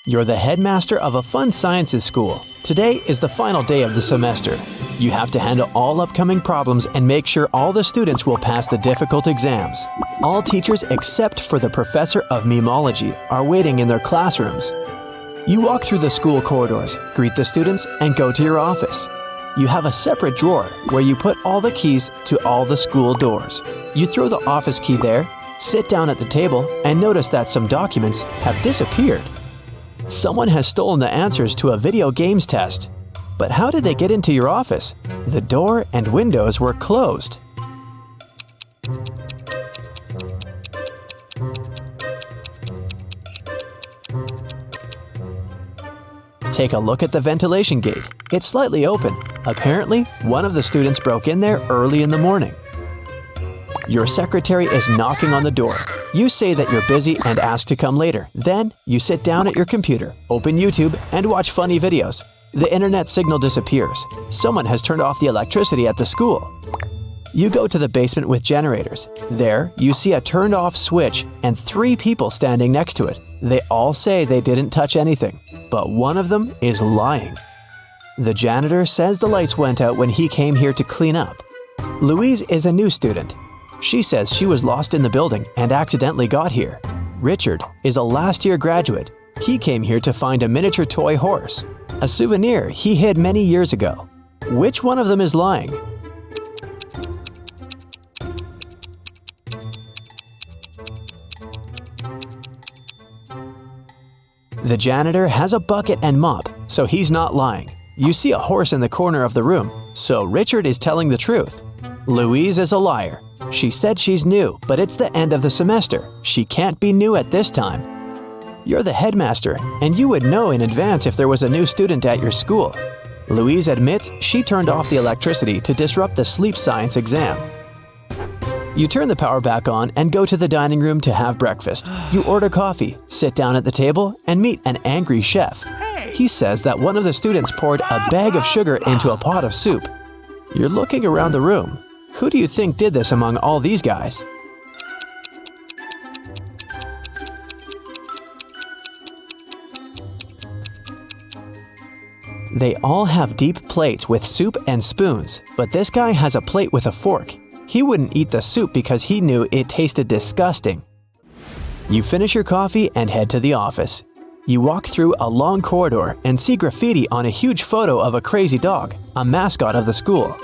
You're the headmaster of a fun sciences school. Today is the final day of the semester. You have to handle all upcoming problems and make sure all the students will pass the difficult exams. All teachers except for the professor of memology are waiting in their classrooms. You walk through the school corridors, greet the students, and go to your office. You have a separate drawer where you put all the keys to all the school doors. You throw the office key there, sit down at the table, and notice that some documents have disappeared. Someone has stolen the answers to a video games test. But how did they get into your office? The door and windows were closed. Take a look at the ventilation gate. It's slightly open. Apparently, one of the students broke in there early in the morning. Your secretary is knocking on the door. You say that you're busy and ask to come later. Then, you sit down at your computer, open YouTube, and watch funny videos. The internet signal disappears. Someone has turned off the electricity at the school. You go to the basement with generators. There, you see a turned-off switch and 3 people standing next to it. They all say they didn't touch anything, but one of them is lying. The janitor says the lights went out when he came here to clean up. Louise is a new student. She says she was lost in the building and accidentally got here. Richard is a last-year graduate. He came here to find a miniature toy horse, a souvenir he hid many years ago. Which one of them is lying? The janitor has a bucket and mop, so he's not lying. You see a horse in the corner of the room, so Richard is telling the truth. Louise is a liar. She said she's new, but it's the end of the semester. She can't be new at this time. You're the headmaster, and you would know in advance if there was a new student at your school. Louise admits she turned off the electricity to disrupt the sleep science exam. You turn the power back on and go to the dining room to have breakfast. You order coffee, sit down at the table, and meet an angry chef. He says that one of the students poured a bag of sugar into a pot of soup. You're looking around the room. Who do you think did this among all these guys? They all have deep plates with soup and spoons, but this guy has a plate with a fork. He wouldn't eat the soup because he knew it tasted disgusting. You finish your coffee and head to the office. You walk through a long corridor and see graffiti on a huge photo of a crazy dog, a mascot of the school.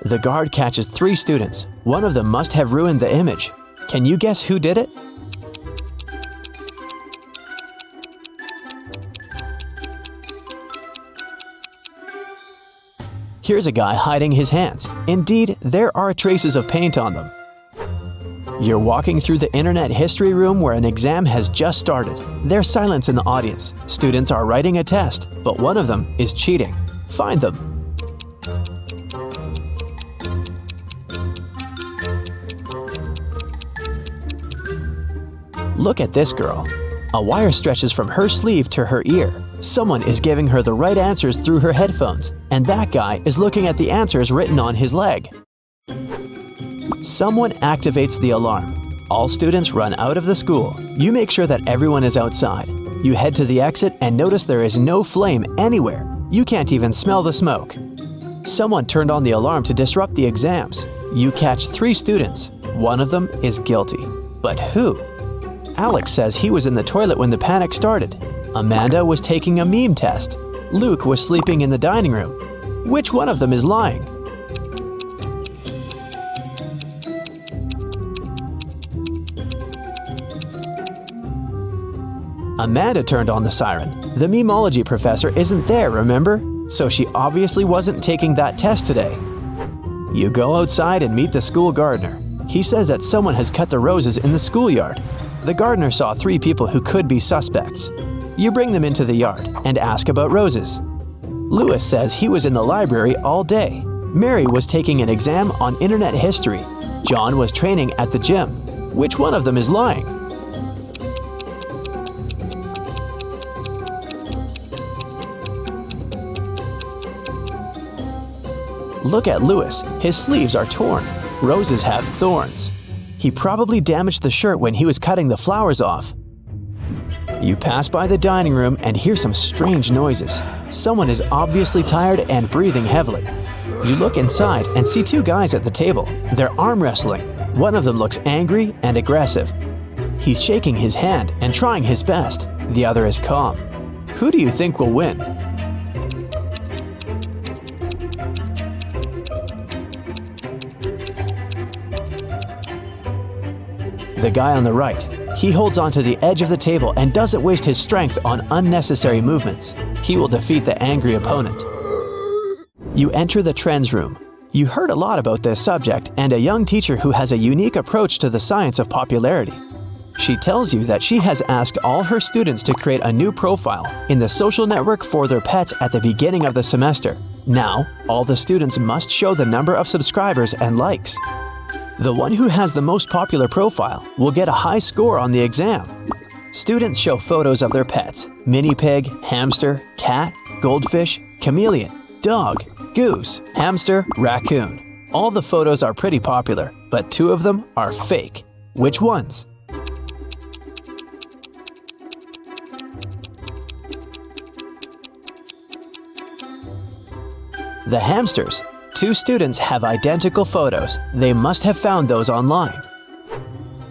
The guard catches 3 students. One of them must have ruined the image. Can you guess who did it? Here's a guy hiding his hands. Indeed, there are traces of paint on them. You're walking through the internet history room where an exam has just started. There's silence in the audience. Students are writing a test, but one of them is cheating. Find them. Look at this girl. A wire stretches from her sleeve to her ear. Someone is giving her the right answers through her headphones, and that guy is looking at the answers written on his leg. Someone activates the alarm. All students run out of the school. You make sure that everyone is outside. You head to the exit and notice there is no flame anywhere. You can't even smell the smoke. Someone turned on the alarm to disrupt the exams. You catch 3 students. One of them is guilty. But who? Alex says he was in the toilet when the panic started. Amanda was taking a meme test. Luke was sleeping in the dining room. Which one of them is lying? Amanda turned on the siren. The memology professor isn't there, remember? So she obviously wasn't taking that test today. You go outside and meet the school gardener. He says that someone has cut the roses in the schoolyard. The gardener saw 3 people who could be suspects. You bring them into the yard and ask about roses. Lewis says he was in the library all day. Mary was taking an exam on internet history. John was training at the gym. Which one of them is lying? Look at Lewis. His sleeves are torn. Roses have thorns. He probably damaged the shirt when he was cutting the flowers off. You pass by the dining room and hear some strange noises. Someone is obviously tired and breathing heavily. You look inside and see two guys at the table. They're arm wrestling. One of them looks angry and aggressive. He's shaking his hand and trying his best. The other is calm. Who do you think will win? The guy on the right. He holds onto the edge of the table and doesn't waste his strength on unnecessary movements. He will defeat the angry opponent. You enter the trends room. You heard a lot about this subject and a young teacher who has a unique approach to the science of popularity. She tells you that she has asked all her students to create a new profile in the social network for their pets at the beginning of the semester. Now, all the students must show the number of subscribers and likes. The one who has the most popular profile will get a high score on the exam. Students show photos of their pets: mini pig, hamster, cat, goldfish, chameleon, dog, goose, hamster, raccoon. All the photos are pretty popular, but two of them are fake. Which ones? The hamsters. Two students have identical photos. They must have found those online.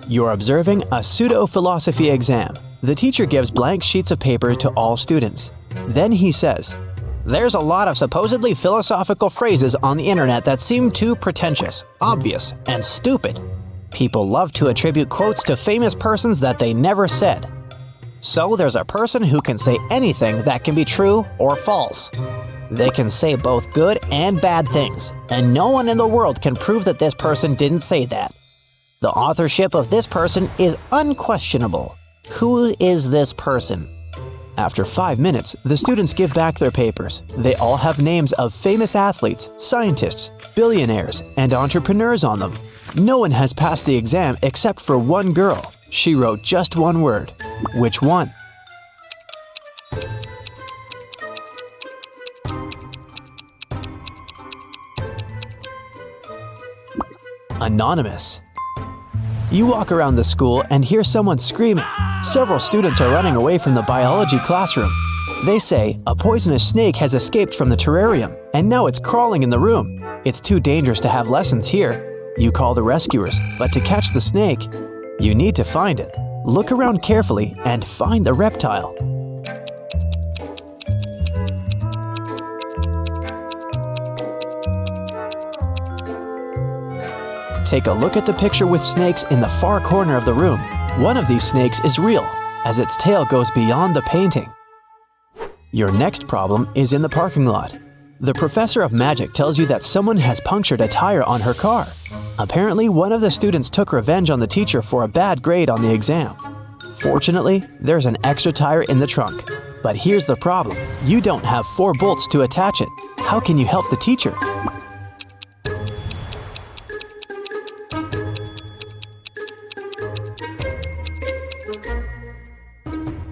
You're observing a pseudo-philosophy exam. The teacher gives blank sheets of paper to all students. Then he says, "There's a lot of supposedly philosophical phrases on the internet that seem too pretentious, obvious, and stupid. People love to attribute quotes to famous persons that they never said. So there's a person who can say anything that can be true or false. They can say both good and bad things, and no one in the world can prove that this person didn't say that. The authorship of this person is unquestionable. Who is this person?" After 5 minutes, the students give back their papers. They all have names of famous athletes, scientists, billionaires, and entrepreneurs on them. No one has passed the exam except for one girl. She wrote just one word. Which one? Anonymous. You walk around the school and hear someone screaming. Several students are running away from the biology classroom. They say a poisonous snake has escaped from the terrarium, and now it's crawling in the room. It's too dangerous to have lessons here. You call the rescuers, but to catch the snake, you need to find it. Look around carefully and find the reptile. Take a look at the picture with snakes in the far corner of the room. One of these snakes is real, as its tail goes beyond the painting. Your next problem is in the parking lot. The professor of magic tells you that someone has punctured a tire on her car. Apparently, one of the students took revenge on the teacher for a bad grade on the exam. Fortunately, there's an extra tire in the trunk. But here's the problem. You don't have 4 bolts to attach it. How can you help the teacher?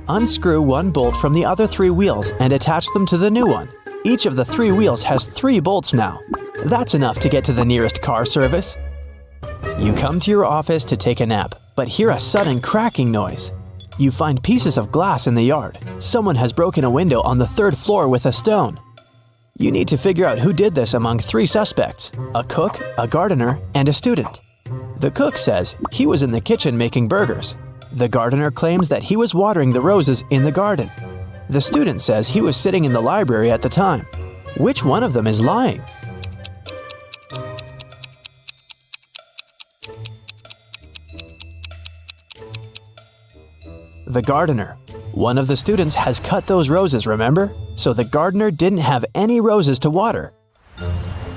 Unscrew one bolt from the other 3 wheels and attach them to the new one. Each of the 3 wheels has 3 bolts now. That's enough to get to the nearest car service. You come to your office to take a nap, but hear a sudden cracking noise. You find pieces of glass in the yard. Someone has broken a window on the 3rd floor with a stone. You need to figure out who did this among 3 suspects: a cook, a gardener, and a student. The cook says he was in the kitchen making burgers. The gardener claims that he was watering the roses in the garden. The student says he was sitting in the library at the time. Which one of them is lying? The gardener. One of the students has cut those roses, remember? So the gardener didn't have any roses to water.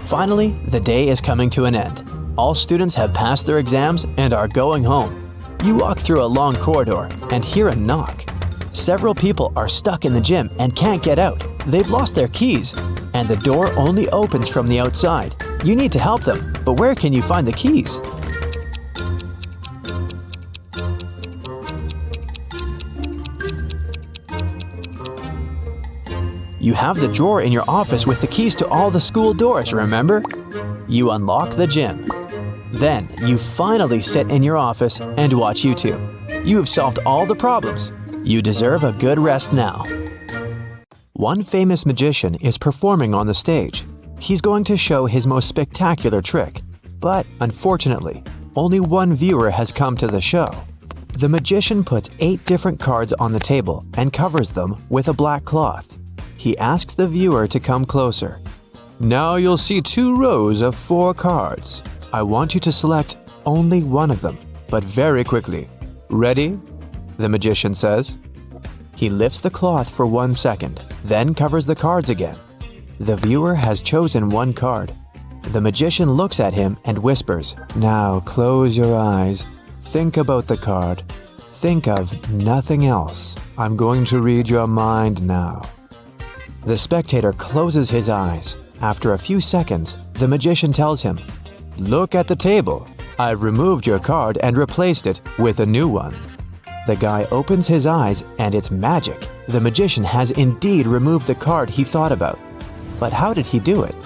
Finally, the day is coming to an end. All students have passed their exams and are going home. You walk through a long corridor and hear a knock. Several people are stuck in the gym and can't get out. They've lost their keys, and the door only opens from the outside. You need to help them, but where can you find the keys? You have the drawer in your office with the keys to all the school doors, remember? You unlock the gym. Then, you finally sit in your office and watch YouTube. You have solved all the problems. You deserve a good rest now. One famous magician is performing on the stage. He's going to show his most spectacular trick, but unfortunately, only one viewer has come to the show. The magician puts 8 different cards on the table and covers them with a black cloth. He asks the viewer to come closer. Now you'll see 2 rows of 4 cards. I want you to select only one of them, but very quickly. Ready? The magician says. He lifts the cloth for 1 second, then covers the cards again. The viewer has chosen one card. The magician looks at him and whispers, "Now close your eyes. Think about the card. Think of nothing else. I'm going to read your mind now." The spectator closes his eyes. After a few seconds, the magician tells him, "Look at the table. I've removed your card and replaced it with a new one." The guy opens his eyes and it's magic. The magician has indeed removed the card he thought about. But how did he do it?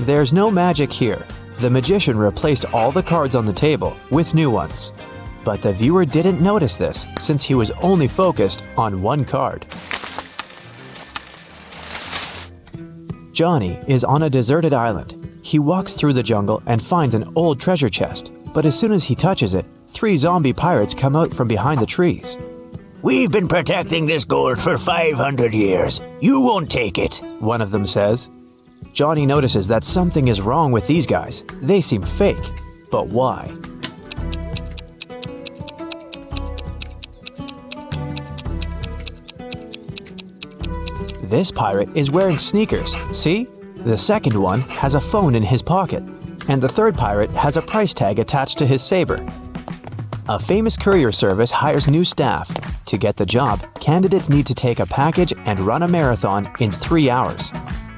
There's no magic here. The magician replaced all the cards on the table with new ones. But the viewer didn't notice this since he was only focused on one card. Johnny is on a deserted island. He walks through the jungle and finds an old treasure chest. But as soon as he touches it, 3 zombie pirates come out from behind the trees. "We've been protecting this gold for 500 years. You won't take it," one of them says. Johnny notices that something is wrong with these guys. They seem fake. But why? This pirate is wearing sneakers, see? The second one has a phone in his pocket, and the third pirate has a price tag attached to his saber. A famous courier service hires new staff. To get the job, candidates need to take a package and run a marathon in 3 hours.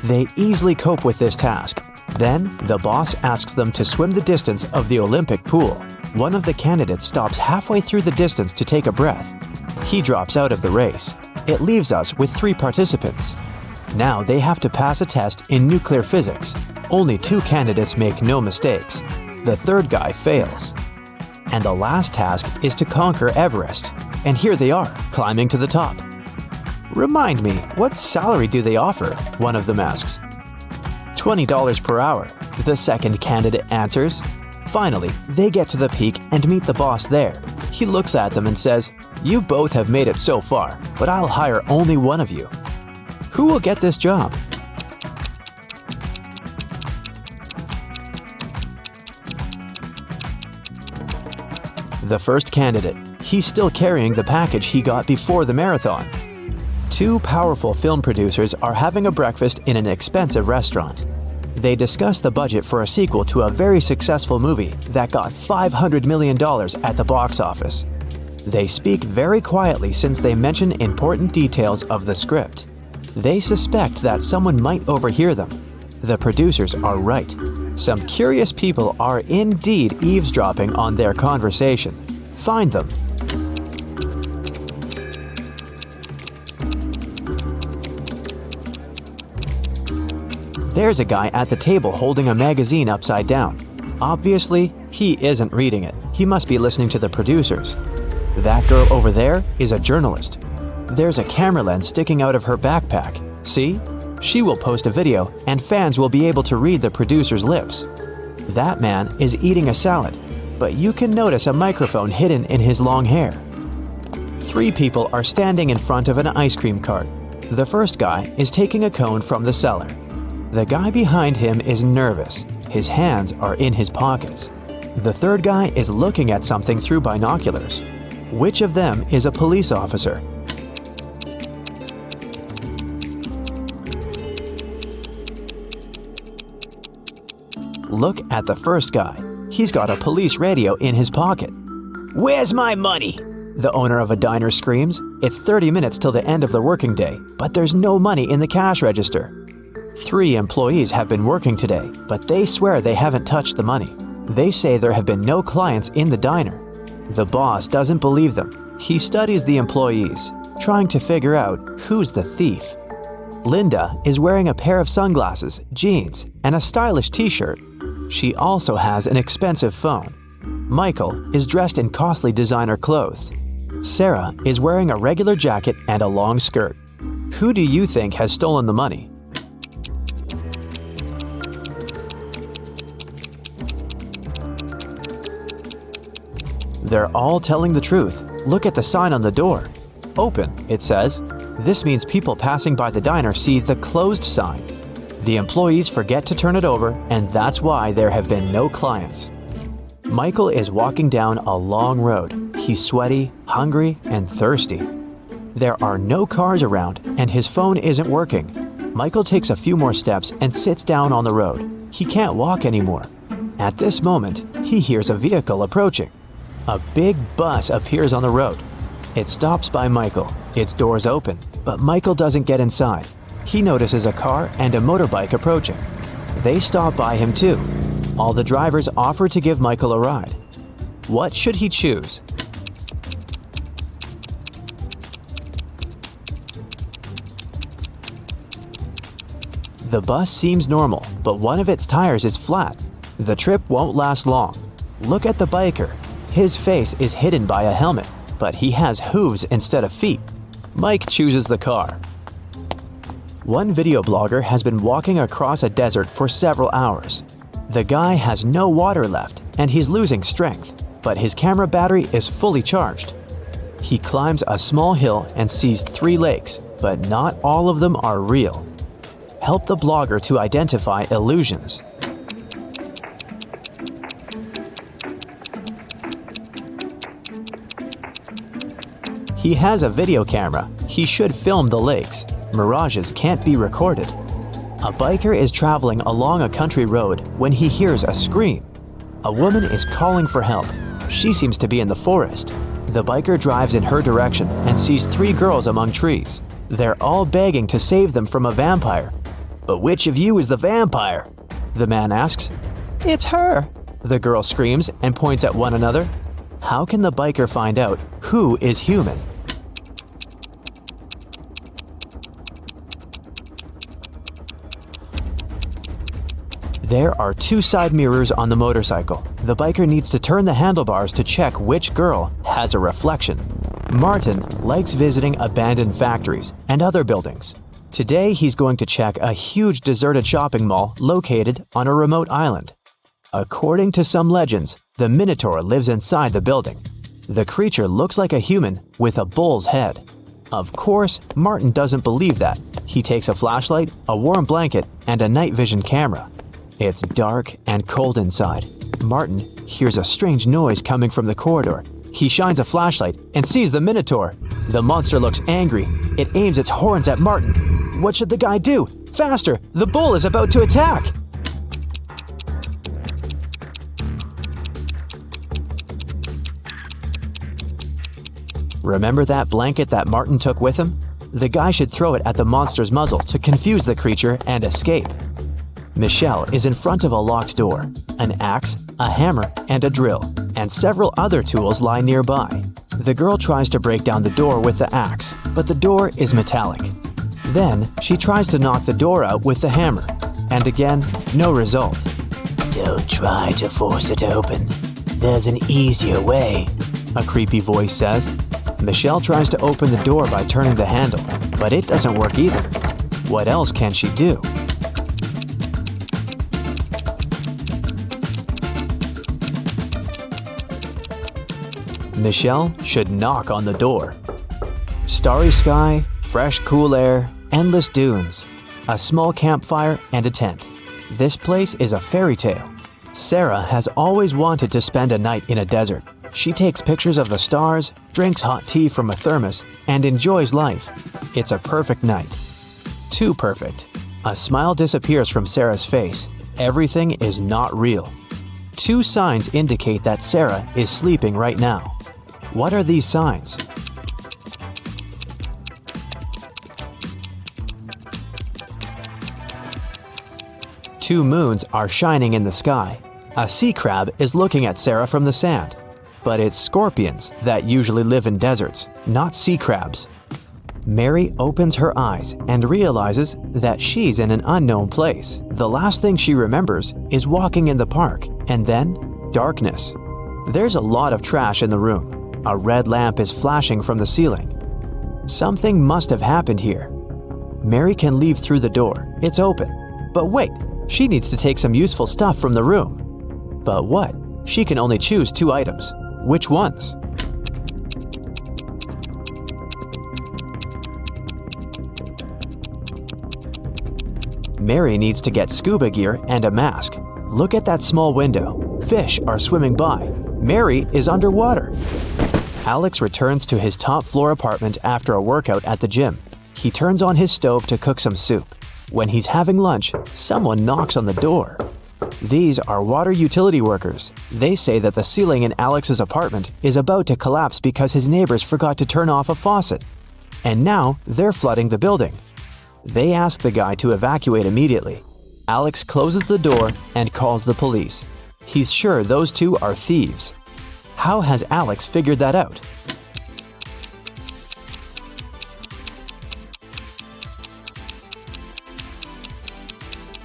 They easily cope with this task. Then, the boss asks them to swim the distance of the Olympic pool. One of the candidates stops halfway through the distance to take a breath. He drops out of the race. It leaves us with 3 participants. Now they have to pass a test in nuclear physics. Only 2 candidates make no mistakes. The third guy fails. And the last task is to conquer Everest. And here they are, climbing to the top. "Remind me, what salary do they offer?" one of them asks. $20 per hour, the second candidate answers. Finally, they get to the peak and meet the boss there. He looks at them and says, "You both have made it so far, but I'll hire only one of you. Who will get this job?" The first candidate. He's still carrying the package he got before the marathon. 2 powerful film producers are having a breakfast in an expensive restaurant. They discuss the budget for a sequel to a very successful movie that got $500 million at the box office. They speak very quietly since they mention important details of the script. They suspect that someone might overhear them. The producers are right. Some curious people are indeed eavesdropping on their conversation. Find them. There's a guy at the table holding a magazine upside down. Obviously, he isn't reading it. He must be listening to the producers. That girl over there is a journalist. There's a camera lens sticking out of her backpack. See? She will post a video and fans will be able to read the producer's lips. That man is eating a salad, but you can notice a microphone hidden in his long hair. 3 people are standing in front of an ice cream cart. The first guy is taking a cone from the seller. The guy behind him is nervous. His hands are in his pockets. The third guy is looking at something through binoculars. Which of them is a police officer? Look at the first guy. He's got a police radio in his pocket. "Where's my money?" The owner of a diner screams. It's 30 minutes till the end of the working day, but there's no money in the cash register. 3 employees have been working today, but they swear they haven't touched the money. They say there have been no clients in the diner. The boss doesn't believe them. He studies the employees, trying to figure out who's the thief. Linda is wearing a pair of sunglasses, jeans, and a stylish t-shirt. She also has an expensive phone. Michael is dressed in costly designer clothes. Sarah is wearing a regular jacket and a long skirt. Who do you think has stolen the money? They're all telling the truth. Look at the sign on the door. Open, it says. This means people passing by the diner see the closed sign. The employees forget to turn it over, and that's why there have been no clients. Michael is walking down a long road. He's sweaty, hungry, and thirsty. There are no cars around, and his phone isn't working. Michael takes a few more steps and sits down on the road. He can't walk anymore. At this moment, he hears a vehicle approaching. A big bus appears on the road. It stops by Michael. Its doors open, but Michael doesn't get inside. He notices a car and a motorbike approaching. They stop by him too. All the drivers offer to give Michael a ride. What should he choose? The bus seems normal, but one of its tires is flat. The trip won't last long. Look at the biker. His face is hidden by a helmet, but he has hooves instead of feet. Mike chooses the car. One video blogger has been walking across a desert for several hours. The guy has no water left, and he's losing strength, but his camera battery is fully charged. He climbs a small hill and sees 3 lakes, but not all of them are real. Help the blogger to identify illusions. He has a video camera. He should film the lakes. Mirages can't be recorded. A biker is traveling along a country road when he hears a scream. A woman is calling for help. She seems to be in the forest. The biker drives in her direction and sees 3 girls among trees. They're all begging to save them from a vampire. But which of you is the vampire? The man asks. It's her, the girl screams and points at one another. How can the biker find out who is human? There are 2 side mirrors on the motorcycle. The biker needs to turn the handlebars to check which girl has a reflection. Martin likes visiting abandoned factories and other buildings. Today he's going to check a huge deserted shopping mall located on a remote island. According to some legends, the Minotaur lives inside the building. The creature looks like a human with a bull's head. Of course, Martin doesn't believe that. He takes a flashlight, a warm blanket, and a night vision camera. It's dark and cold inside. Martin hears a strange noise coming from the corridor. He shines a flashlight and sees the Minotaur. The monster looks angry. It aims its horns at Martin. What should the guy do? Faster! The bull is about to attack! Remember that blanket that Martin took with him? The guy should throw it at the monster's muzzle to confuse the creature and escape. Michelle is in front of a locked door. An axe, a hammer, and a drill, and several other tools lie nearby. The girl tries to break down the door with the axe, but the door is metallic. Then, she tries to knock the door out with the hammer, and again, no result. Don't try to force it open. There's an easier way, a creepy voice says. Michelle tries to open the door by turning the handle, but it doesn't work either. What else can she do? Michelle should knock on the door. Starry sky, fresh cool air, endless dunes, a small campfire, and a tent. This place is a fairy tale. Sarah has always wanted to spend a night in a desert. She takes pictures of the stars, drinks hot tea from a thermos, and enjoys life. It's a perfect night. Too perfect. A smile disappears from Sarah's face. Everything is not real. 2 signs indicate that Sarah is sleeping right now. What are these signs? Two moons are shining in the sky. A sea crab is looking at Sarah from the sand. But it's scorpions that usually live in deserts, not sea crabs. Mary opens her eyes and realizes that she's in an unknown place. The last thing she remembers is walking in the park, and then darkness. There's a lot of trash in the room. A red lamp is flashing from the ceiling. Something must have happened here. Mary can leave through the door. It's open. But wait, she needs to take some useful stuff from the room. But what? She can only choose 2 items. Which ones? Mary needs to get scuba gear and a mask. Look at that small window. Fish are swimming by. Mary is underwater. Alex returns to his top-floor apartment after a workout at the gym. He turns on his stove to cook some soup. When he's having lunch, someone knocks on the door. These are water utility workers. They say that the ceiling in Alex's apartment is about to collapse because his neighbors forgot to turn off a faucet. And now they're flooding the building. They ask the guy to evacuate immediately. Alex closes the door and calls the police. He's sure those 2 are thieves. How has Alex figured that out?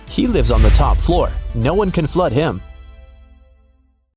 He lives on the top floor. No one can flood him.